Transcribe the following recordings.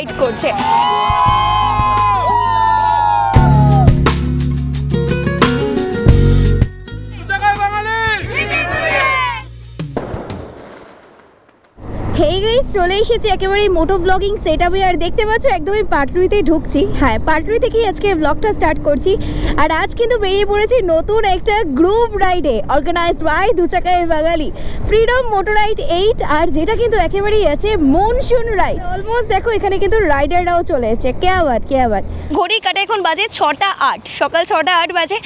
Ride করছে। Hey guys, চলে এসেছি একেবারে মোটো ব্লগিং সেটআপে। আর দেখতে পাচ্ছ একদমই পাটুরিতে ঢুকছি। হ্যাঁ, পাটুরি থেকেই আজকে ব্লগটা স্টার্ট করছি। আর আজ কিন্তু বেরিয়ে পড়েছি নতুন একটা গ্রুপ রাইডে, অর্গানাইজড বাই দু চাকায় বাঙালি, ফ্রিডম মোটর রাইড 8। আর যেটা কিন্তু একেবারেই আছে মনসুন রাইড। অলমোস্ট দেখো এখানে কিন্তু রাইডাররাও চলে এসেছে। কেয়া বাত। ঘড়ি কাটা এখন বাজে 6টা 8, সকাল 6টা 8 বাজে।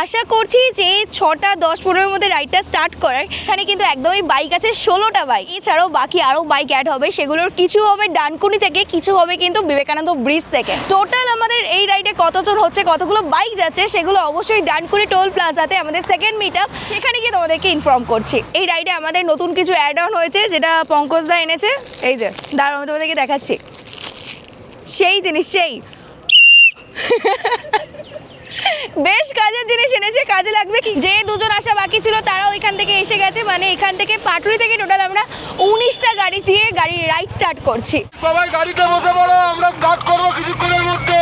আশা করছি যে 6টা 10-15 মধ্যে রাইডটা স্টার্ট করার। এখানে কিন্তু একদমই বাইক আছে 16টা বাইক, এছাড়াও বাকি আরও বাইক অ্যাড হবে। সেগুলোর কিছু হবে ডানকুনি থেকে, কিছু হবে কিন্তু বিবেকানন্দ ব্রিজ থেকে। টোটাল আমাদের এই রাইডে কতজন হচ্ছে, কতগুলো বাইক যাচ্ছে, সেগুলো অবশ্যই ডানকুনি টোল প্লাজাতে আমাদের সেকেন্ড মিট আপ, সেখানে গিয়ে তোমাদেরকে ইনফর্ম করছি। এই রাইডে আমাদের নতুন কিছু অ্যাড অন হয়েছে, যেটা পঙ্কজদা এনেছে। এই যে দাঁড়াও, আমি তোমাদেরকে দেখাচ্ছি। সেই জিনিস, সেই বেশ কাজের জিনিস এনেছে, কাজে লাগবে। কি যে দুজন আসা বাকি ছিল তারাও এখান থেকে এসে গেছে। মানে এখান থেকে পাটুরি থেকে টোটাল আমরা 19টা গাড়ি দিয়ে গাড়ির রাইড স্টার্ট করছি। সবাই গাড়িতে বসে পড়ো, আমরা স্টার্ট করবো কিছুক্ষণের মধ্যে।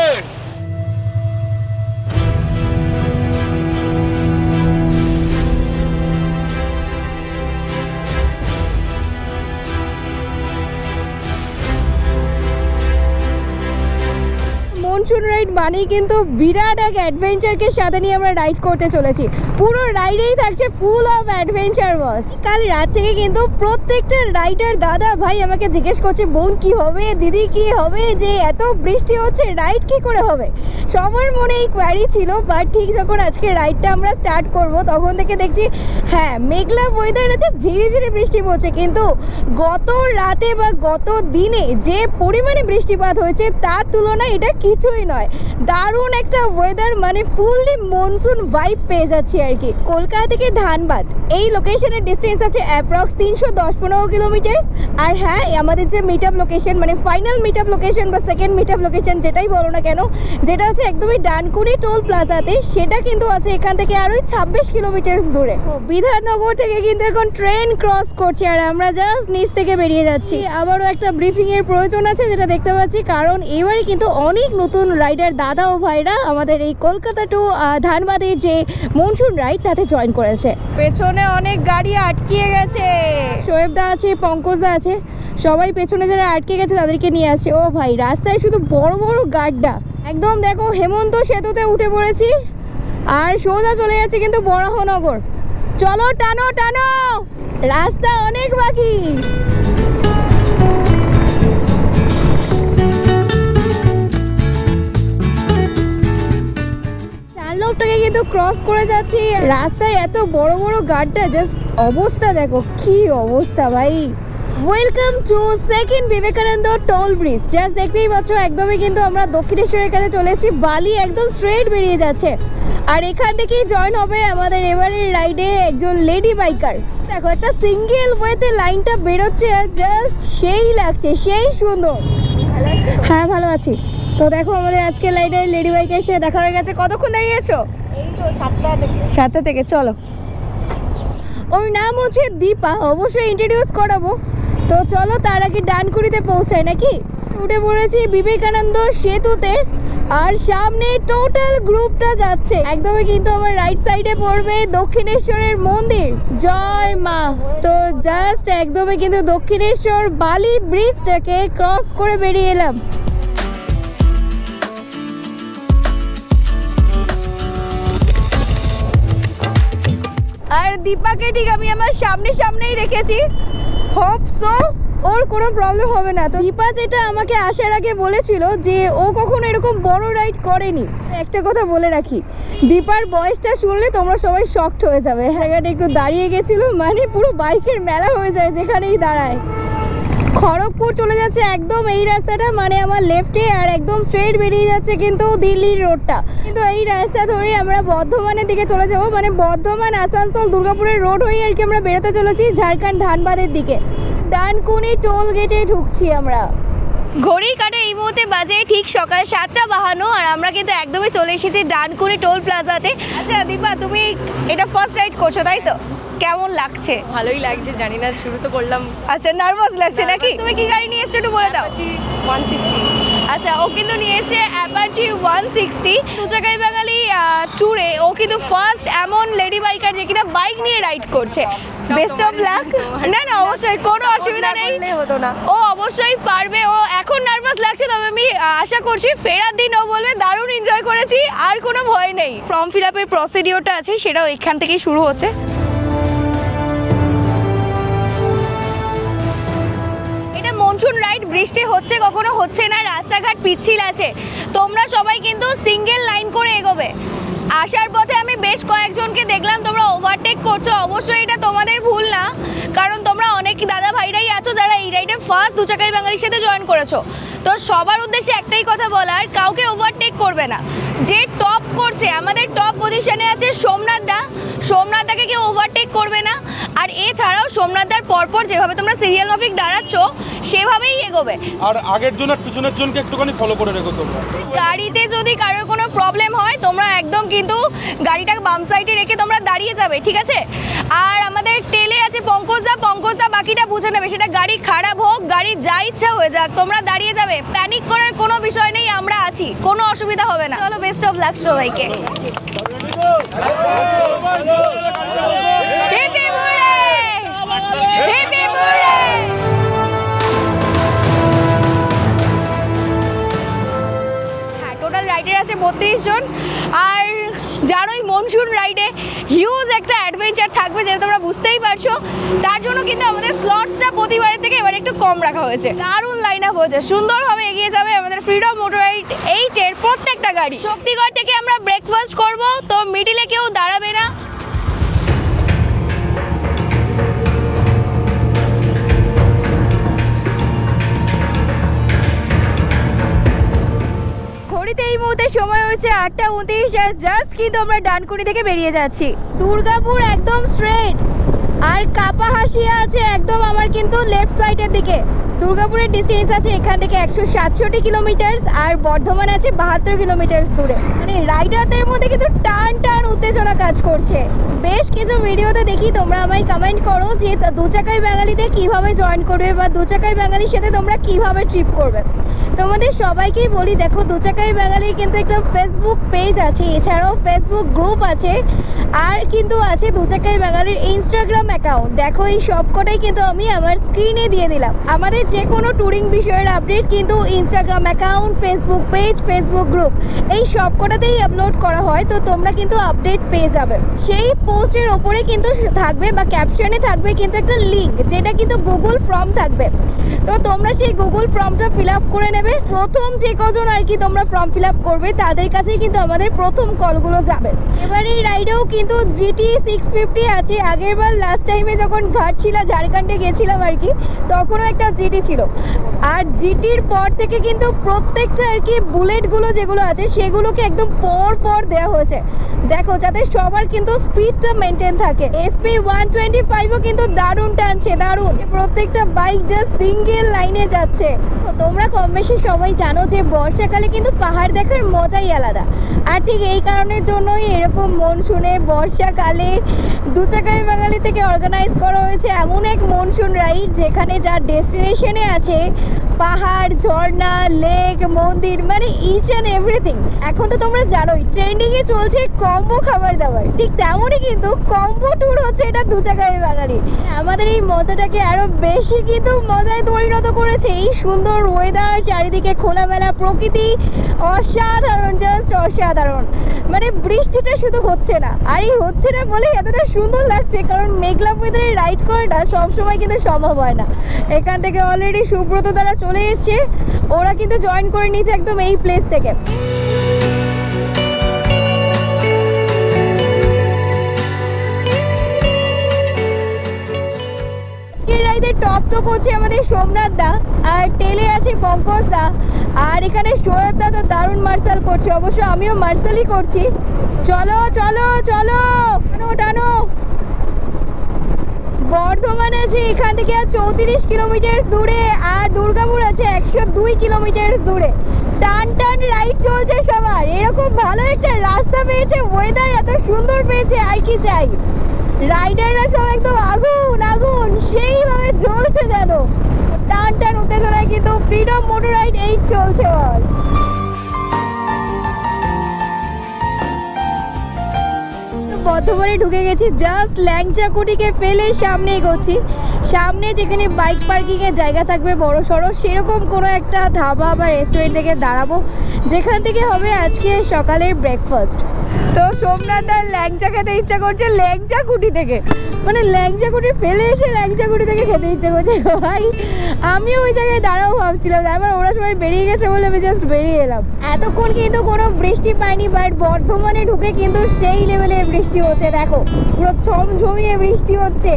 মনসুন রাইড মানেই কিন্তু বিরাট এক অ্যাডভেঞ্চারকে সাথে নিয়ে আমরা রাইড করতে চলেছি। পুরো রাইডেই থাকছে ফুল অফ অ্যাডভেঞ্চার বস। কাল রাত থেকে কিন্তু প্রত্যেকটা রাইডার দাদা ভাই আমাকে জিজ্ঞেস করছে, বোন কি হবে, দিদি কি হবে, যে এত বৃষ্টি হচ্ছে রাইড কি করে হবে। সবার মনে এই কোয়ারি ছিল। বাট ঠিক যখন আজকে রাইডটা আমরা স্টার্ট করব তখন থেকে দেখছি হ্যাঁ মেঘলা ওয়েদার আছে, ঝিরি ঝিরি বৃষ্টি পড়ছে। কিন্তু গত রাতে বা গত দিনে যে পরিমাণে বৃষ্টিপাত হয়েছে তার তুলনায় এটা কিছুই নয়। দারুণ একটা ওয়েদার, মানে ফুললি মনসুন ভাইব পেয়ে যাচ্ছি আর কি। কলকাতা থেকে ধানবাদ এই লোকেশনের ডিস্টেন্স আছে অ্যাপ্রক্স 310-15 কিলোমিটার। আর হ্যাঁ, আমাদের যে মিট আপ লোকেশন, মানে ফাইনাল মিট আপ লোকেশন বা সেকেন্ড মিট আপ লোকেশন যেটাই বলো না কেন, যেটা আছে একদমই ডানকুনি টোল প্লাজাতে, সেটা কিন্তু আছে এখান থেকে আরো 26 কিলোমিটার দূরে। বিধাননগর থেকে কিন্তু এখন ট্রেন ক্রস করছে আর আমরা জাস্ট নিচ থেকে বেরিয়ে যাচ্ছি। আবারও একটা ব্রিফিং এর প্রয়োজন আছে যেটা দেখতে পাচ্ছি, কারণ এবারে কিন্তু অনেক নতুন রাইডার দাদা ও ভাইরা আমাদের এই কলকাতা টু ধানবাদের যে মনসুন রাইড তাতে জয়েন করেছে। পেছনে অনেক গাড়ি আটকিয়ে গেছে, শোয়েবদা আছে, পঙ্কজদা আছে, সবাই পেছনে যারা আটকে গেছে তাদেরকে নিয়ে আসছে। ও ভাই, রাস্তায় শুধু বড় বড় গাড্ডা। একদম দেখো হেমন্ত সেতুতে উঠে পড়েছি আর সোজা চলে যাচ্ছে কিন্তু বরাহনগর। চলো টানো টানো, রাস্তা অনেক বাকি। লোকটাকে কিন্তু ক্রস করে যাচ্ছি। রাস্তায় এত বড় বড় গাড়িটা, জাস্ট অবস্থা দেখো, কি অবস্থা ভাই। Welcome to second Vivekananda toll bridge. Just দেখতেই পাচ্ছ একদমই কিন্তু আমরা দক্ষিণেশ্বরের কাছে চলে এসেছি। বালি একদম স্ট্রেট বেরিয়ে যাচ্ছে। আর এখান থেকেই জয়েন হবে আমাদের এবারের রাইডে একজন লেডি বাইকার। দেখো একটা সিঙ্গেল ওয়েতে লাইনটা বেরোচ্ছে, জাস্ট সেই লাগছে, সেই সুন্দর। হ্যাঁ ভালো আছি। তো দেখো আমাদের আজকে লাইডে লেডি বাইকের এসে দেখা হয়ে গেছে। কতক্ষণ দাঁড়িয়ে আছো? এই তো 7টা থেকে। চলো, ওর নাম হচ্ছে দীপা, অবশ্যই ইন্ট্রোডিউস করাবো। তো চলো তার আগে ডানকুনিতে পৌঁছাই নাকি। উঠে পড়েছি বিবেকানন্দ সেতুতে আর সামনে টোটাল গ্রুপটা যাচ্ছে। একদমই কিন্তু আমার রাইট সাইডে পড়বে দক্ষিণেশ্বরের মন্দির, জয় মা। তো জাস্ট একদমই কিন্তু দক্ষিণেশ্বর বালি ব্রিজটাকে ক্রস করে বেরিয়ে এলাম। আর দীপাকে ঠিক আমি আমার সামনেই রেখেছি। হোপ সো ওর কোনো প্রবলেম হবে না। তো দীপা যেটা আমাকে আসার আগে বলেছিল যে ও কখনো এরকম বড় রাইড করেনি। একটা কথা বলে রাখি, দীপার বয়সটা শুনলে তোমরা সবাই শকড হয়ে যাবে। জায়গাটা একটু দাঁড়িয়ে গেছিলো, মানে পুরো বাইকের মেলা হয়ে যায় যেখানেই দাঁড়ায়। খড়গপুর চলে যাচ্ছে একদম এই রাস্তাটা, মানে আমার লেফটে, আর একদম স্ট্রেট বেরিয়ে যাচ্ছে কিন্তু দিল্লির রোডটা। কিন্তু এই রাস্তা ধরে আমরা বর্ধমানের দিকে চলে যাবো, মানে বর্ধমান, আসানসোল, দুর্গাপুরের রোড হয়ে আর কি আমরা বেরোতে চলেছি ঝাড়খণ্ড ধানবাদের দিকে। ডানকুনি টোল গেটে ঢুকছি আমরা। ঘড়ি কাটে এই মুহূর্তে বাজে ঠিক সকাল 7:52 আর আমরা কিন্তু একদমই চলে এসেছি ডানকুনি টোল প্লাজাতে। আচ্ছা দীপা, তুমি এটা ফার্স্ট রাইড করছো তাই তো? কেমন লাগছে? ভালোই লাগছে, জানি না, শুরু তো করলাম। আচ্ছা, নার্ভাস লাগছে নাকি? তুমি কি গাড়ি নিয়ে এসছো একটু বলে দাও। 160। আচ্ছা, ও কিন্তু নিয়েছে অ্যাপাচি 160। দু চাকাই বাঙালি ট্যুরে ও কিন্তু ফার্স্ট এমন লেডি বাইকার যে কিনা বাইক নিয়ে রাইড করছে। Best of luck. না না, অবশ্যই কোনো অসুবিধা নেই, হতো না। ও অবশ্যই পারবে। ও এখন নার্ভাস লাগছে, তবে আমি আশা করছি ফেরার দিন ও বলবে দারুণ এনজয় করেছি, আর কোনো ভয় নেই। ফর্ম ফিল আপের প্রসিডিওরটা আছে, সেটাও এখান থেকেই শুরু হচ্ছে। মনসুন রাইড, বৃষ্টি হচ্ছে কখনো হচ্ছে না, রাস্তাঘাট পিচ্ছিল আছে, তোমরা সবাই কিন্তু সিঙ্গেল লাইন করে এগোবে। আসার পথে আমি বেশ কয়েকজনকে দেখলাম তোমরা ওভারটেক করছো, অবশ্যই এটা তোমাদের ভুল না, কারণ তোমরা অনেক দাদা ভাইরাই আছো যারা এই রাইডে ফার্স্ট দু চাকাই বাঙালির সাথে জয়েন করেছো। তো সবার উদ্দেশ্যে একটাই কথা বলার, কাউকে ওভারটেক করবে না। যে টপ করছে, আমাদের টপ পজিশনে আছে সোমনাথ দা, সোমনাথ দাকে কেউ ওভারটেক করবে না। আর এছাড়াও সোমনাথ দার পরপর যেভাবে তোমরা সিরিয়াল মাফিক দাঁড়াচ্ছ সেভাবেই এগোবে। আর আগের জন আর পিছনের জনকে একটুখানি ফলো করে রেখো তোমরা। গাড়িতে যদি কারোর কোনো প্রবলেম হয় তোমরা একদম কিন্তু গাড়িটাকে বাম সাইডে রেখে তোমরা দাঁড়িয়ে যাবে, ঠিক আছে? আর আমাদের টেলে আছে পঙ্কজদা, পঙ্কজদা বাকিটা বুঝে নেবে, সেটা গাড়ি খারাপ হোক, গাড়ি যা ইচ্ছা হয়ে যাক, তোমরা দাঁড়িয়ে যাবে। প্যানিক করার কোনো বিষয় নেই, আমরা আছি, কোনো অসুবিধা হবে না। চলো, বেস্ট অফ লাক সবাইকে। রাইডার আছে 32 জন। আর জানোই মনসুন রাইডে হিউজ একটা অ্যাডভেঞ্চার থাকবে, যেটা তোমরা বুঝতেই পারছো। তার জন্য কিন্তু আমাদের স্লটসটা প্রতিবারের থেকে এবার একটু কম রাখা হয়েছে। দারুণ লাইন আপ হয়েছে, সুন্দরভাবে এগিয়ে যাবে আমাদের ফ্রিডম মোটর রাইড 8-এর প্রত্যেকটা গাড়ি। শক্তিগড় থেকে আমরা ব্রেকফাস্ট করব, তো মিডিলে কেউ দাঁড়াবে না। এই মুহূর্তে সময় হচ্ছে 8:29 আর জাস্ট কিন্তু আমরা ডানকুনি থেকে বেরিয়ে যাচ্ছি। দুর্গাপুর একদম স্ট্রেট, আর কাপাহাসিয়া আছে একদম আমার কিন্তু লেফট সাইডের দিকে। দুর্গাপুরের ডিস্টেন্স আছে এখান থেকে 167 কিলোমিটার, আর বর্ধমান আছে 72 কিলোমিটার দূরে। মানে রাইডারদের মধ্যে কিন্তু টান টান উত্তেজনা কাজ করছে। বেশ কিছু ভিডিওতে দেখি, তোমরা আমায় কমেন্ট করো যে দু চাকাই বাঙালিতে কিভাবে জয়েন করবে বা দু চাকাই বাঙালির সাথে তোমরা কিভাবে ট্রিপ করবে। তোমাদের সবাইকেই বলি, দেখো দু চাকাই বাঙালির কিন্তু একটা ফেসবুক পেজ আছে, এছাড়াও ফেসবুক গ্রুপ আছে, আর কিন্তু আছে দু চাকাই বাঙালির ইনস্টাগ্রাম অ্যাকাউন্ট। দেখো এই সবকটাই কিন্তু আমি আমার স্ক্রিনে দিয়ে দিলাম। আমাদের যে কোনো ট্যুরিং বিষয়ের আপডেট কিন্তু Instagram account, Facebook page, Facebook group এই সবকটাতেই আপলোড করা হয়, তো তোমরা কিন্তু আপডেট পেয়ে যাবে। সেই পোস্টের ওপরে কিন্তু থাকবে বা ক্যাপশনে থাকবে কিন্তু একটা লিঙ্ক, যেটা কিন্তু গুগল ফর্ম থাকবে। তো তোমরা সেই গুগল ফর্মটা ফিল আপ করে নেবে। প্রথম যে কজন আর কি তোমরা ফর্ম ফিল আপ করবে তাদের কাছেই কিন্তু আমাদের প্রথম কলগুলো যাবে। এবার এই রাইডেও কিন্তু জিটি 650 আছে। আগের বার লাস্ট টাইমে যখন ঘাটছিলা ঝাড়খণ্ডে গেছিলাম আর কি, তখনও একটা জিটি ছিল। আর জিটির পর থেকে কিন্তু প্রত্যেকটা আর কি বুলেটগুলো যেগুলো আছে সেগুলোকে একদম পর পর দেওয়া হয়েছে, দেখো, যাতে সবার কিন্তু স্পিডটা মেনটেন থাকে। SP 125ও কিন্তু দারুণ টানছে, দারুণ। প্রত্যেকটা বাইক জাস্ট সিঙ্গেল লাইনে যাচ্ছে। তোমরা কম বেশি সবাই জানো যে বর্ষাকালে কিন্তু পাহাড় দেখার মজাই আলাদা, আর ঠিক এই কারণের জন্যই এরকম মনসুনে বর্ষাকালে দু চাকাই বাঙালি থেকে অর্গানাইজ করা হয়েছে এমন এক মনসুন রাইড, যেখানে যার ডেস্টিনেশনে আছে পাহাড়, ঝর্ণা, লেক, মন্দির, মানে ইচ অ্যান্ড এভরিথিং। এখন তো তোমরা জানোই ট্রেন্ডিংয়ে চলছে কম্বো খাবার দাবার, ঠিক তেমনই কিন্তু কম্বো ট্যুর হচ্ছে এটা দু চাকাই বাঙালি। আমাদের এই মজাটাকে আরো বেশি কিন্তু মজায় পরিণত করেছে এই সুন্দর ওয়েদার, চারিদিকে খোলামেলা প্রকৃতি, অসাধারণ, জাস্ট অসাধারণ। মানে বৃষ্টিটা শুধু হচ্ছে না, আর এই হচ্ছে না বলে এতটা সুন্দর লাগছে, কারণ মেঘলা ওয়েদারে রাইড করাটা সবসময় কিন্তু সম্ভব হয় না। এখান থেকে অলরেডি সুব্রত দ্বারা চলে এসছে, ওরা কিন্তু জয়েন করে নিয়েছে একদম এই প্লেস থেকে। রাইডের টপ তো করছে আমাদের সোমনাথ দা, আর টেলে আছে পঙ্কজ দা, আর এখানে শোয়েব দা তো দারুণ মার্শাল করছে, অবশ্য আমিও মার্শালই করছি। চলো চলো চলো, টানো টানো, বর্ধমান আছে এখান থেকে আর 34 কিলোমিটার দূরে, আর দুর্গাপুর আছে 102 কিলোমিটার দূরে। টান টান রাইড চলছে সবার। এরকম ভালো একটা রাস্তা পেয়েছে, ওয়েদার এত সুন্দর পেয়েছে, আর কি চাই। রাইডাররা সব একদম আগুন আগুন সেইভাবে জ্বলছে যেন। টান টান উত্তেজনায় কিন্তু ফ্রিডম মোটর রাইড 8 চলছে। বাস বর্ধমানে ঢুকে গেছি, জাস্ট ল্যাংচা কুটিকে ফেলে সামনে এগোচ্ছি। সামনে যেখানে বাইক পার্কিং এর জায়গা থাকবে বড় সড়ো, সেরকম কোনো একটা ধাবা বা রেস্টুরেন্ট থেকে দাঁড়াবো, যেখান থেকে হবে আজকে সকালের ব্রেকফাস্ট। তো সোমনাথ আর ল্যাংচা খেতে ইচ্ছা করছে ল্যাংচা কুটি থেকে, মানে ল্যাংচা কুটি ফেলে এসে ল্যাংচা কুটি থেকে খেতে ইচ্ছা করছে। ভাই আমিও ওই জায়গায় দাঁড়াও ভাবছিলাম, তারপর ওরা সবাই বেরিয়ে গেছে বলে আমি জাস্ট বেরিয়ে এলাম। এতক্ষণ কিন্তু কোনো বৃষ্টি পাইনি, বাট বর্ধমানে ঢুকে কিন্তু সেই লেভেলের বৃষ্টি হচ্ছে। দেখো পুরো ঝমঝমিয়ে বৃষ্টি হচ্ছে।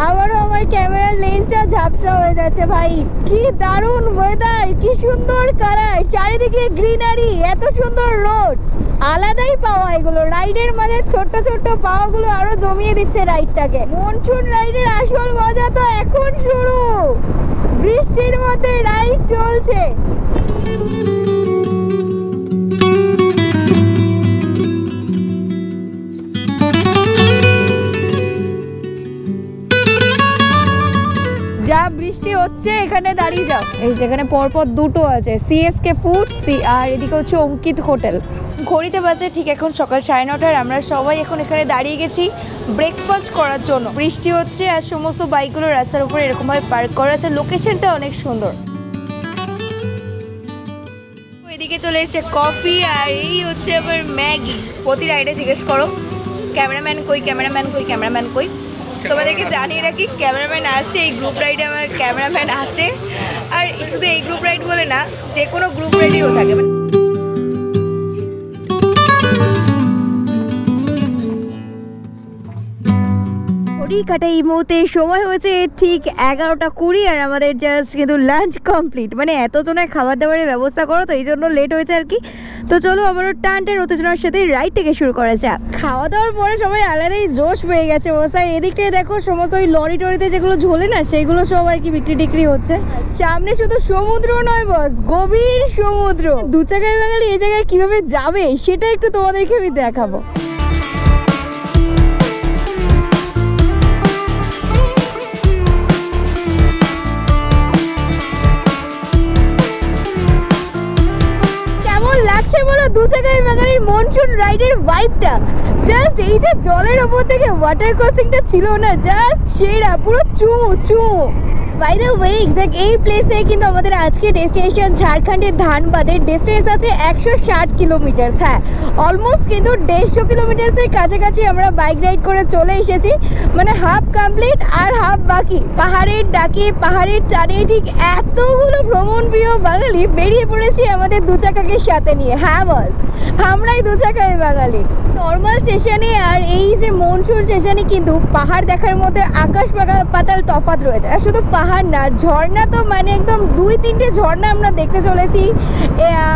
আবারও আমার ক্যামেরার লেন্সটা ঝাপসা হয়ে যাচ্ছে। ভাই কি দারুণ ওয়েদার, কি সুন্দর কালার, চারিদিকে গ্রিনারি, এত সুন্দর রোড, আলাদাই পাওয়া এগুলো। রাইডের মাঝে ছোট্ট ছোট্ট পাওয়াগুলো আরো জমিয়ে দিচ্ছে রাইডটাকে। মনসুন রাইডের আসল মজা তো এখন শুরু, বৃষ্টির মধ্যে রাইড চলছে। যা বৃষ্টি হচ্ছে এখানে দাঁড়িয়ে যাও। এই যেখানে পরপর দুটো আছে, সিএসকে ফুড আর এদিকে হচ্ছে অঙ্কিত হোটেল। ঘড়িতে বাজে ঠিক এখন সকাল 9:30। আমরা সবাই এখন এখানে দাঁড়িয়ে গেছি ব্রেকফাস্ট করার জন্য। বৃষ্টি হচ্ছে আর সমস্ত বাইকগুলো রাস্তার উপরে এরকমভাবে পার্ক করা আছে। লোকেশনটা অনেক সুন্দর। এদিকে চলে এসেছে কফি, আর এই হচ্ছে আবার ম্যাগি। প্রতি রাইডে জিজ্ঞেস করো ক্যামেরাম্যান কই, ক্যামেরাম্যান কই, ক্যামেরাম্যান কই। তোমাদেরকে জানিয়ে রাখি ক্যামেরাম্যান আছে, এই গ্রুপ রাইডে আমার ক্যামেরাম্যান আছে। আর শুধু এই গ্রুপ রাইড বলে না, যে কোনো গ্রুপ রাইডেও থাকে। কাটা এই মুহূর্তে সময় হয়েছে ঠিক 11:20, আর আমাদের জাস্ট কিন্তু লাঞ্চ কমপ্লিট। মানে এতজনের খাবার দাবারের ব্যবস্থা করো তো এই জন্য লেট হয়েছে আর কি। তো চলো আবারও টান টান উত্তেজনার সাথে রাইডটাকে শুরু করা যাক। খাওয়া দাওয়ার পরে সবাই আলাদাই জোশ পেয়ে গেছে। আর এদিকটায় দেখো সমস্ত ওই লরি টরিতে যেগুলো ঝোলে না, সেইগুলো সব আর কি বিক্রি টিক্রি হচ্ছে। সামনে শুধু সমুদ্র নয় বস, গভীর সমুদ্র। দু চাকায় বাঙালি এই জায়গায় কিভাবে যাবে সেটা একটু তোমাদেরকে আমি দেখাবো। লাগছে বলো দু চাকায় বাঙালির মনসুন রাইডের ভাইবটা। জাস্ট এই যে জলের ওপর থেকে ওয়াটার ক্রসিংটা ছিল না, জাস্ট সেরা, পুরো চুমু চুমু। বাই দ্য ওয়ে এক্স্যাক্ট এই প্লেসে কিন্তু আমাদের আজকে ডেস্টিনেশন ঝাড়খণ্ডের ধানবাদের। ডিস্টেন্স আছে 160 কিলোমিটার। হ্যাঁ, অলমোস্ট কিন্তু 150 কিলোমিটারের কাছাকাছি আমরা বাইক রাইড করে চলে এসেছি। মানে হাফ কমপ্লিট আর হাফ বাকি। পাহাড়ের ডাকে, পাহাড়ের চারে ঠিক এতগুলো ভ্রমণ প্রিয় বাঙালি বেরিয়ে পড়েছি আমাদের দু চাকাকে সাথে নিয়ে। হ্যাঁ বস, আমরাই দু চাকায় বাঙালি। নর্মাল স্টেশনে আর এই যে মনসুন স্টেশনে কিন্তু পাহাড় দেখার মধ্যে আকাশ পাতাল তফাৎ রয়েছে। আর শুধু পাহাড় না, ঝর্ণা তো মানে একদম 2-3টে ঝর্ণা আমরা দেখতে চলেছি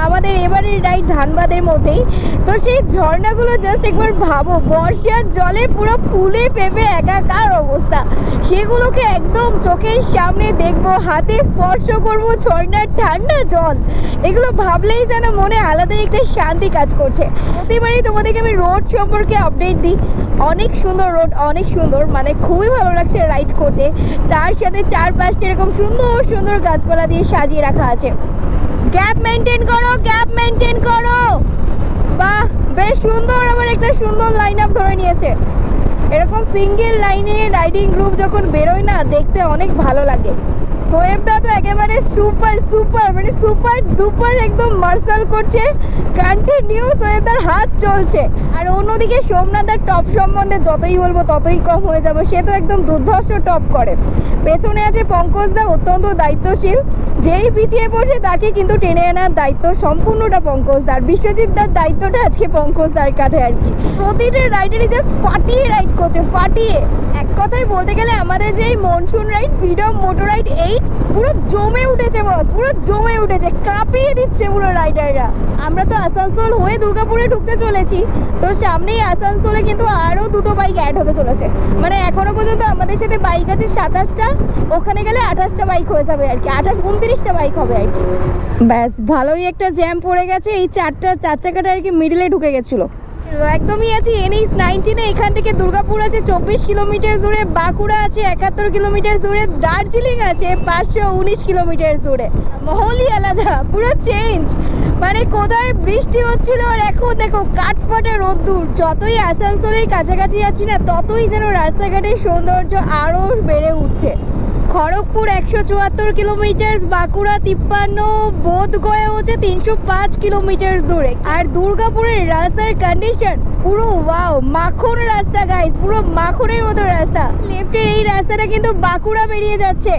আমাদের এবারের রাইড ধানবাদের মধ্যেই। তো সেই ঝর্ণাগুলো জাস্ট একবার ভাবো, বর্ষার জলে পুরো ফুলে ফেপে একাকার অবস্থা। সেগুলোকে একদম চোখের সামনে দেখবো, হাতে স্পর্শ করবো ঝর্ণার ঠান্ডা জল। এগুলো ভাবলেই যেন মনে আলাদাই একটা শান্তি কাজ করছে। প্রতিবারই তোমাদেরকে আমি রোড সম্পর্কে আপডেট দিই। অনেক সুন্দর রোড, অনেক সুন্দর, মানে খুবই ভালো লাগছে রাইড করতে। তার সাথে চারপাশটা এরকম সুন্দর সুন্দর গাছপালা দিয়ে সাজিয়ে রাখা আছে। গ্যাপ মেনটেন করো, গ্যাপ মেনটেন করো। বাহ, বেশ সুন্দর। আমার একটা সুন্দর লাইন আপ ধরে নিয়েছে। এরকম সিঙ্গেল লাইনে রাইডিং গ্রুপ যখন বেরোয় না, দেখতে অনেক ভালো লাগে। সোয়েবদা তো একেবারে সুপার সুপার, মানে সুপার ডুপার একদম মার্শাল করছে। কন্টিনিউ সোয়েবদার হাত চলছে। আর অন্যদিকে সোমনাথদার টপ সম্বন্ধে যতই বলবো ততই কম হয়ে যাবে। সে তো একদম দুর্ধর্ষ টপ করে। পেছনে আছে পঙ্কজদা, অত্যন্ত দায়িত্বশীল। যেই পিছিয়ে পড়ছে তাকে কিন্তু টেনে আনার দায়িত্ব সম্পূর্ণটা পঙ্কজদার। বিশ্বজিৎদার দায়িত্বটা আজকে পঙ্কজদার কাঁধে আর কি। প্রতিটা রাইডারই জাস্ট ফাটিয়ে রাইড করছে, ফাটিয়ে। এক কথায় বলতে গেলে আমাদের যে monsoon ride, freedom motor ride 8 ride পুরো জমে উঠেছে বস, পুরো জমে উঠেছে, কাঁপিয়ে দিচ্ছে পুরো রাইডাররা। আমরা তো আসানসোল হয়ে দুর্গাপুরে ঢুকতে চলেছি, তো সামনেই আসানসোলে কিন্তু আরও দুটো বাইক অ্যাড হতে চলেছে। মানে এখনো পর্যন্ত আমাদের সাথে বাইক আছে 27টা, ওখানে গেলে 28টা বাইক হয়ে যাবে আর কি, 29টা বাইক হবে আর কি। ব্যাস ভালোই একটা জ্যাম পড়ে গেছে, এই চার চাকাটা আর কি মিডলে ঢুকে গেছিলো। একদমই আছি NH 19-এ। এখান থেকে দুর্গাপুর আছে 24 কিলোমিটার দূরে, বাঁকুড়া আছে 71 কিলোমিটার দূরে, দার্জিলিং আছে 519 কিলোমিটার দূরে। মহলই আলাদা, পুরো চেঞ্জ। মানে কোথায় বৃষ্টি হচ্ছিল আর এখন দেখো কাঠফাটা রোদ্দুর। যতই আসানসোলের কাছাকাছি যাচ্ছি না, ততই যেন রাস্তাঘাটের সৌন্দর্য আরও বেড়ে উঠছে। খড়গপুর 174 কিলোমিটার, বাঁকুড়া 53, বোধগয়া হচ্ছে 305 কিলোমিটার দূরে। আর দুর্গাপুরের রাস্তার কন্ডিশন পুরো ওয়াও, মাখন রাস্তা গাইস, পুরো মাখনের মতো রাস্তা। লেফটের এই রাস্তাটা কিন্তু বাঁকুড়া বেরিয়ে যাচ্ছে,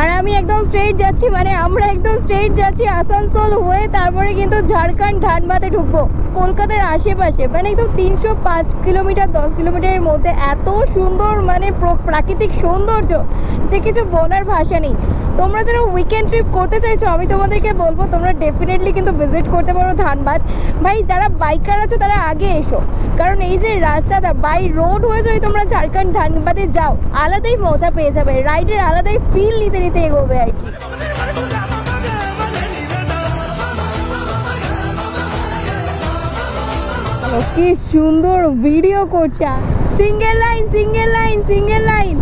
আর আমি একদম স্ট্রেট যাচ্ছি, মানে আমরা একদম স্ট্রেট যাচ্ছি আসানসোল হয়ে, তারপরে কিন্তু ঝাড়খণ্ড ধানবাদে ঢুকবো কলকাতার আশেপাশে। মানে একদম 305 কিলোমিটার, 10 কিলোমিটারের মধ্যে এত সুন্দর মানে প্রাকৃতিক সৌন্দর্য যে কিছু বলার ভাষা নেই। তোমরা যারা উইকেন্ড ট্রিপ করতে চাইছো, আমি তোমাদেরকে বলবো তোমরা ডেফিনেটলি কিন্তু ভিজিট করতে পারো ধানবাদ। ভাই যারা বাইকার আছো তারা আগে এসো, কারণ এই যে রাস্তাটা বাই রোড হয়ে যদি তোমরা ঝাড়খণ্ড ধানবাদে যাও, আলাদাই মজা পেয়ে যাবে, রাইডের আলাদাই ফিল নিতে নিতে এগোবে আর কি। কি সুন্দর ভিডিও করছে, single line single line single line.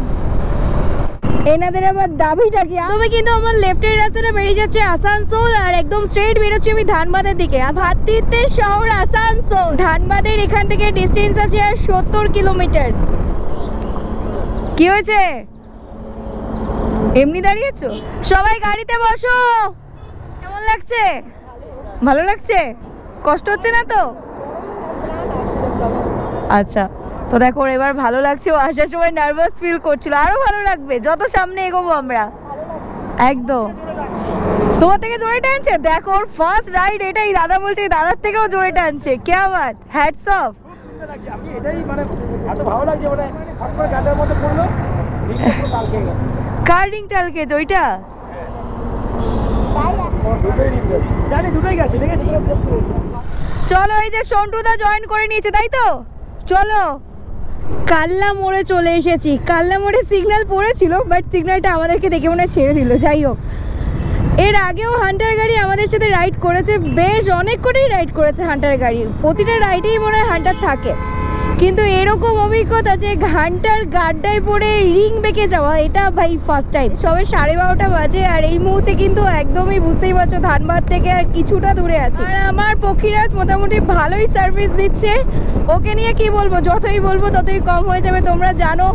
এনাদের আবার দাবিটা কি? আমি কিন্তু আমার লেফটের রাস্তাটা বেরিয়ে যাচ্ছে আসানসোল, আর একদম স্ট্রেট বেরোচ্ছি আমি ধানবাদের দিকে। ভাতৃত্বের শহর আসানসোল, ধানবাদের এখান থেকে ডিস্টেন্স আছে আর 70 কিলোমিটার। কি হয়েছে, এমনি দাঁড়িয়েছো? সবাই গাড়িতে বসো। কেমন লাগছে? ভালো লাগছে? কষ্ট হচ্ছে না তো? আচ্ছা, তো দেখো এবার ভালো লাগছে। ও আসার সময় নার্ভাস ফিল করছিল, আরো ভালো লাগবে যত সামনে এগোবো আমরা। একদম তোমার থেকে জোরে টানছে, দেখো ওর ফার্স্ট রাইড এটাই। দাদা বলছে দাদার থেকেও জোরে টানছে। কে বাত, হ্যাটস অফ। কার রিং টালকে ওইটা? চলো, এই যে সন্টুদা জয়েন করে নিয়েছে তাই তো, চলো। কাল্লা মোড়ে চলে এসেছি। কাল্লা মোড়ে সিগন্যাল পড়েছিল, বাট সিগন্যালটা আমাদেরকে দেখে মনে ছেড়ে দিল। যাই হোক, এর আগেও হান্টার গাড়ি আমাদের সাথে রাইড করেছে, বেশ অনেক করেই রাইড করেছে হান্টার গাড়ি। প্রতিটা রাইডেই মনে হয় হান্টার থাকে, কিন্তু এরকম অভিজ্ঞতা যে ঘান্টার গাড্ডায় পড়ে রিং বেঁকে যাওয়া, এটা ভাই ফার্স্ট টাইম। সবে 12:30 বাজে, আর এই মুহূর্তে কিন্তু একদমই বুঝতেই পারছো ধানবাদ থেকে আর কিছুটা দূরে আছে। আর আমার পক্ষীরাজ মোটামুটি ভালোই সার্ভিস দিচ্ছে। ওকে নিয়ে কি বলবো, যতই বলবো ততই কম হয়ে যাবে। তোমরা জানো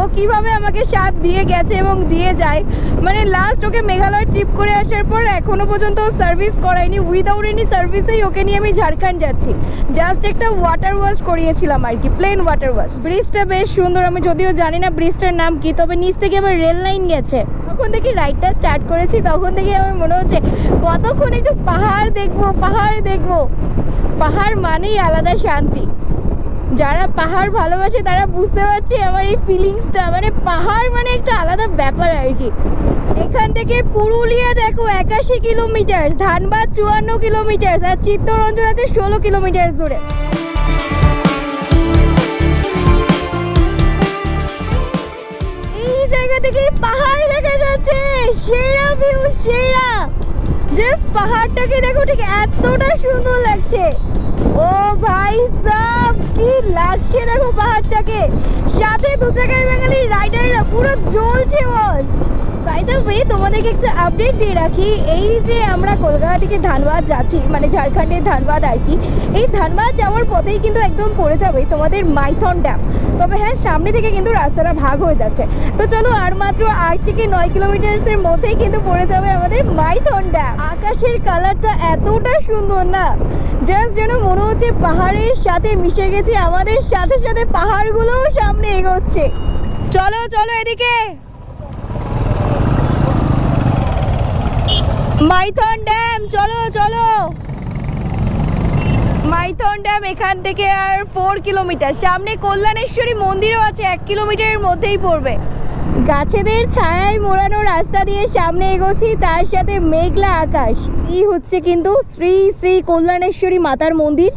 ও কিভাবে আমাকে সাথ দিয়ে গেছে এবং দিয়ে যায়। মানে লাস্ট ওকে মেঘালয় ট্রিপ করে আসার পর এখনো পর্যন্ত সার্ভিস করায়নি, উইদাউট এনি সার্ভিসেই ওকে নিয়ে আমি ঝাড়খণ্ড যাচ্ছি। জাস্ট একটা ওয়াটার ওয়াশ করিয়েছিলাম আর কি, প্লেন ওয়াটার ওয়াশ। ব্রিজটা বেশ সুন্দর, আমি যদিও জানি না ব্রিজটার নাম কি, তবে নিচ থেকে আবার রেল লাইন গেছে। তখন থেকে রাইডটা স্টার্ট করেছি, তখন থেকে আমার মনে হচ্ছে কতক্ষণ একটু পাহাড় দেখবো, পাহাড় দেখবো। পাহাড় মানেই আলাদা শান্তি। যারা পাহাড় ভালোবাসে তারা বুঝতে পারছে আমার এই ফিলিংসটা। মানে পাহাড় মানে একটা আলাদা ব্যাপার আর কি। এখান থেকে পুরুলিয়া দেখো 81 কিলোমিটার, ধানবাদ 54 কিলোমিটার, আর চিত্তরঞ্জন আছে 16 কিলোমিটার দূরে। এই জায়গা থেকে পাহাড় দেখা যাচ্ছে, সেরা ভিউ, সেরা। জাস্ট পাহাড়টাকে দেখো, ঠিক এতটা সুন্দর লাগছে। ও ভাই সাব, কি লাগছে দেখো পাহাড়টাকে। সাথে দু চাকায় বাঙালি রাইডাররা পুরো জ্বলছে বস। বাই দ্য ওয়ে, তোমাদেরকে একটা আপডেট দিয়ে রাখি। এই যে আমরা কলকাতা থেকে ধানবাদ যাচ্ছি, মানে ঝাড়খণ্ডের ধানবাদ আর কি, এই ধানবাদ যাওয়ার পথেই কিন্তু একদম পড়ে যাবে তোমাদের মাইথন ড্যাম। তবে হ্যাঁ, সামনে থেকে কিন্তু রাস্তাটা ভাগ হয়ে যাচ্ছে। তো চলো, আর মাত্র 8 থেকে 9 কিলোমিটারের মধ্যেই কিন্তু পড়ে যাবে আমাদের মাইথন ড্যাম। আকাশের কালারটা এতটা সুন্দর না, জাস্ট যেন মনে হচ্ছে পাহাড়ের সাথে মিশে গেছে, আমাদের সাথে সাথে পাহাড়গুলোও সামনে এগোচ্ছে। চলো চলো এদিকে, মাইথন ড্যাম, চলো চলো। মাইথন ড্যাম এখান থেকে আর 4 কিলোমিটার। সামনে কল্যাণেশ্বরী মন্দিরও আছে, 1 কিলোমিটারের মধ্যেই পড়বে। গাছেদের ছায়ায় মোড়ানো রাস্তা দিয়ে সামনে এগোচ্ছি, তার সাথে মেঘলা আকাশ। এই হচ্ছে কিন্তু শ্রী শ্রী কল্যাণেশ্বরী মাতার মন্দির।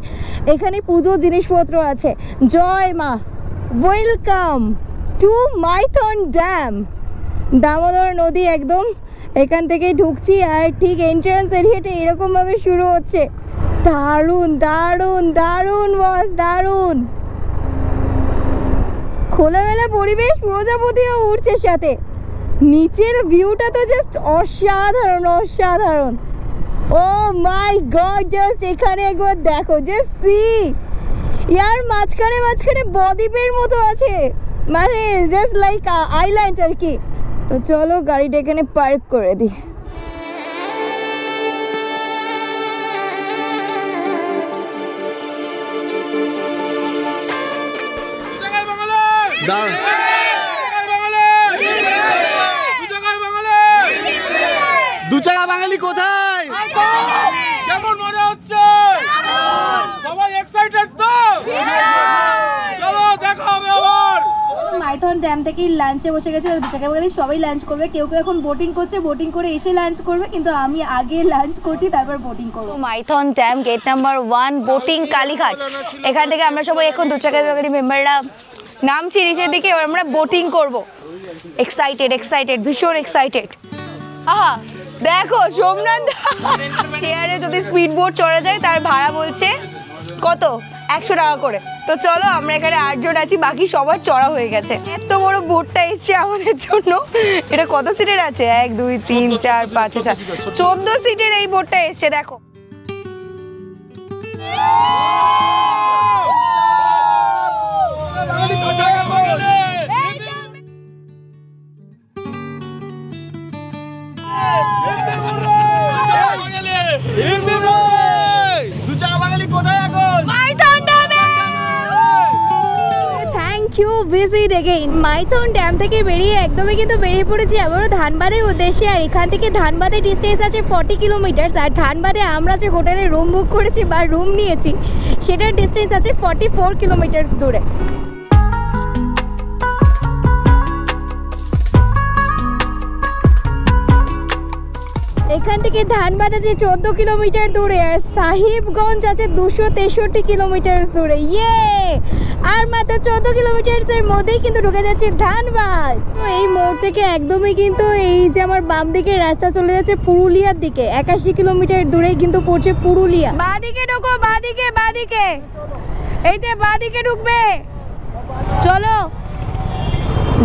এখানে পুজোর জিনিসপত্র আছে। জয় মা, welcome to Maithon dam. Damodar নদী একদম এখান থেকেই ঢুকছি, আর ঠিক এন্ট্রান্স এরিয়াটা এরকমভাবে শুরু হচ্ছে। দারুণ দারুণ দারুণ বস, দারুণ। খোলামেলা পরিবেশ, প্রজাপতিও উঠছে সাথে। নিচের ভিউটা তো জাস্ট অসাধারণ অসাধারণ। ও মাই গড, জাস্ট এখানে একবার দেখো, জাস্ট সি ইয়ার। মাঝখানে মাঝখানে বদ্বীপের মতো আছে, মানে জাস্ট লাইক আইল্যান্ড আর কি। তো চলো গাড়িটা এখানে পার্ক করে দিই। দু চাকা বাঙালি কোথায়? কেমন মজা হচ্ছে? সবাই এক্সাইটেড তো? চলো দেখা হবে আবার। মাইথন ড্যাম থেকেই লাঞ্চে বসে গেছে। দু চাকা বাঙালি সবাই লাঞ্চ করবে। কেউ কেউ এখন বোটিং করছে, বোটিং করে এসে লাঞ্চ করবে, কিন্তু আমি আগে লাঞ্চ করছি তারপর বোটিং করবো। Maithon dam gate number 1 boating Kalighat. এখান থেকে আমরা সবাই এখন দু চাকা বাঙালি মেম্বাররা নামছি নিচের দিকে। এবার আমরা বোটিং করব। এক্সাইটেড এক্সাইটেড, ভীষণ এক্সাইটেড। আহা দেখো সোমনাথ শেয়ারে যদি স্পিড বোট চড়া যায় তার ভাড়া বলছে কত, 100 টাকা করে। তো চলো, আমরা এখানে 8 জন আছি, বাকি সবার চড়া হয়ে গেছে। এত বড় বোটটা এসছে আমাদের জন্য। এটা কত সিটের আছে? 1 2 3 4 5 6 14 সিটের এই বোটটা এসছে। দেখো ভিজিট এগেইন। মাইথন ড্যাম থেকে বেরিয়ে একদমই কিন্তু বেরিয়ে পড়েছি আবারও ধানবাদের উদ্দেশ্যে। আর এখান থেকে ধানবাদের ডিস্টেন্স আছে 40 কিলোমিটার। আর ধানবাদে আমরা যে হোটেলে রুম বুক করেছি বা রুম নিয়েছি সেটার ডিস্টেন্স আছে 44 কিলোমিটার দূরে। এখান থেকে ধানবাদ আছে 14 কিলোমিটার দূরে, আর সাহিবগঞ্জ আছে 263 কিলোমিটার দূরে। ইয়ে, আর মাত্র 14 কিলোমিটারের মধ্যেই কিন্তু ঢুকে যাচ্ছে ধানবাদ। এই মোড় থেকে একদমই কিন্তু এই যে আমার বাম দিকে রাস্তা চলে যাচ্ছে পুরুলিয়ার দিকে। 81 কিলোমিটার দূরেই কিন্তু পড়ছে পুরুলিয়া। বাঁদিকে ঢোকো, বাঁদিকে বাঁদিকে, এই যে বাঁদিকে ঢুকবে। চলো।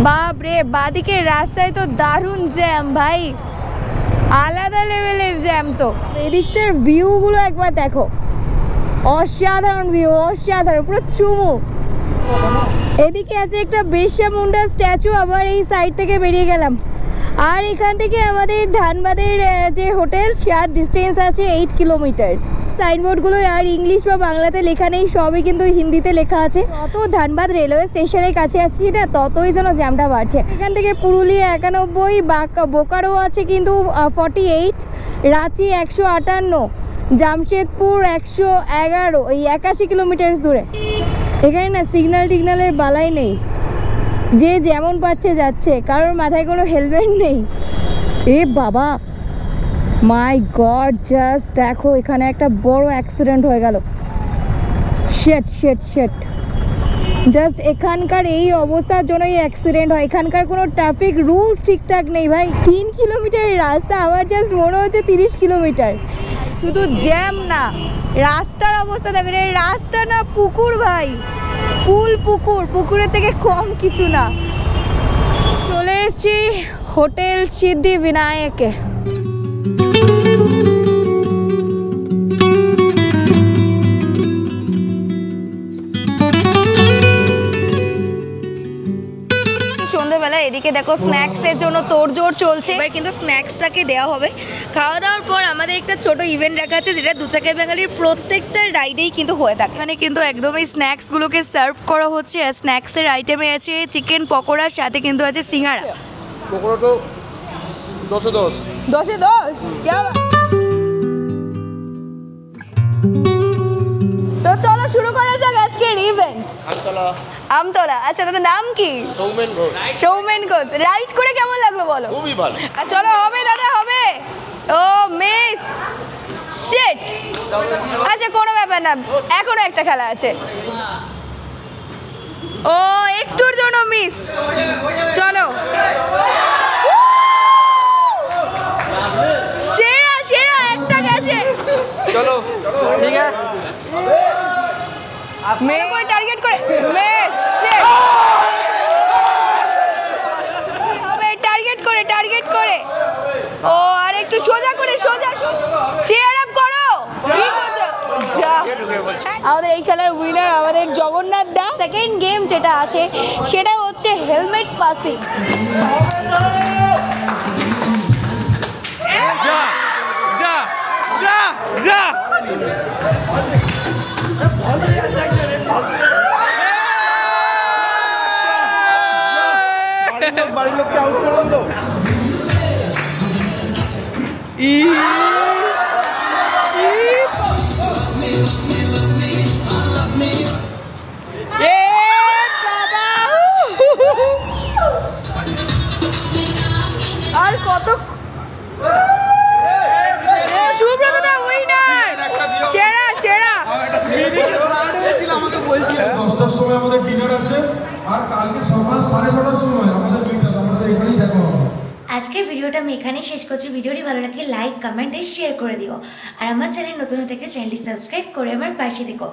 বাপরে, বাঁদিকে রাস্তায় তো দারুণ জ্যাম ভাই, আলাদা লেভেলের জ্যাম। তো এদিকটার ভিউগুলো একবার দেখো, অসাধারণ ভিউ, অসাধারণ, পুরো চুমু। এদিকে আছে একটা বিরসা মুন্ডা স্ট্যাচু, আবার এই সাইড থেকে বেরিয়ে গেলাম। আর এখান থেকে আমাদের ধানবাদের যে হোটেল তার ডিস্টেন্স আছে 8 কিলোমিটার। সাইনবোর্ডগুলো আর ইংলিশ বা বাংলাতে লেখা নেই, সবই কিন্তু হিন্দিতে লেখা আছে। তত ধানবাদ রেলওয়ে স্টেশনের কাছে আসছি না, ততই যেন জ্যামটা বাড়ছে। এখান থেকে পুরুলিয়া 91, বোকারো আছে কিন্তু 48, রাঁচি 158, জামশেদপুর 111, এই 81 কিলোমিটার দূরে। এখানে না সিগন্যাল টিগনালের বালাই নেই, যে যেমন পাচ্ছে যাচ্ছে, কারোর মাথায় কোনো হেলমেট নেই। এ বাবা, মাই গড, জাস্ট দেখো এখানে একটা বড় অ্যাক্সিডেন্ট হয়ে গেল। শেট শেট শেট, জাস্ট এখানকার এই অবস্থার জন্যই অ্যাক্সিডেন্ট হয়। এখানকার কোনো ট্রাফিক রুলস ঠিকঠাক নেই ভাই। 3 কিলোমিটারের রাস্তা, আমার জাস্ট মনে হচ্ছে 30 কিলোমিটার। শুধু জ্যাম না, রাস্তার অবস্থা দেখেন। এই রাস্তা না পুকুর ভাই, ফুল পুকুর, পুকুরের থেকে কম কিছু না। চলে এসেছি হোটেল সিদ্ধি বিনায়কে। সন্ধ্যেবেলা এদিকে দেখো স্ন্যাক্সের জন্য তোড়জোড় চলছে। এবার কিন্তু স্ন্যাক্সটাকে দেওয়া হবে। খাওয়া দাওয়ার পর আমাদের একটা ছোট ইভেন্ট রাখা আছে, যেটা দু চাকা বাঙালির প্রত্যেকটা রাইডেই কিন্তু হয়ে থাকে। এখানে কিন্তু একদমই স্ন্যাক্সগুলোকে সার্ভ করা হচ্ছে। আর স্ন্যাক্সের আইটেমে আছে চিকেন পকোড়ার সাথে কিন্তু আছে সিঙ্গাড়া। পকোড়া তো 10-10 10-10। তো চলো শুরু করা যাক আজকের ইভেন্ট। আমতলা। আচ্ছা দাদা নাম কি? সৌমেন ঘোষ। সৌমেন ঘোষ। রাইড করে কেমন লাগলো বলো? খুবই ভালো। চলো হবে দাদা হবে। ও মিস শিট। আচ্ছা কোনো ব্যাপার না, এখনো একটা খেলা আছে। ও একটুর জন্য মিস। চলো সেরা সেরা একটা গেছে। চলো ঠিক আছে, মেরে করে টার্গেট করে মিস শিট। হবে টার্গেট করে ও আর একটু সোজা করে সোজা চেয়ার আপ করো। কি করছো? যা। আমাদের এই খেলার উইনার আমাদের জগন্নাথ দা। সেকেন্ড গেম যেটা আছে সেটা হচ্ছে হেলমেট পাসিং। যা যা যা যা। বাড়ির লোককে আউট করে দিল। আর কত সুব্রত দা উইনার, সেরা সেরা। 10টার সময় আমাদের ডিনার আছে, আর কালকে সকাল 6:30টার সময় আমাদের মিটআপ, আমাদের এখানেই দেখা হবে। আজকের ভিডিওটা আমি এখানেই শেষ করছি। ভিডিওটি ভালো লাগলে লাইক কমেন্ট আর শেয়ার করে দিও। আর আমার চ্যানেল নতুন থেকে চ্যানেলটি সাবস্ক্রাইব করে আমার পাশে থেকো।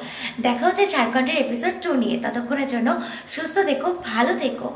দেখা হচ্ছে ঝাড়খণ্ডের এপিসোড 2 নিয়ে। ততক্ষণের জন্য সুস্থ থেকো, ভালো থেকো।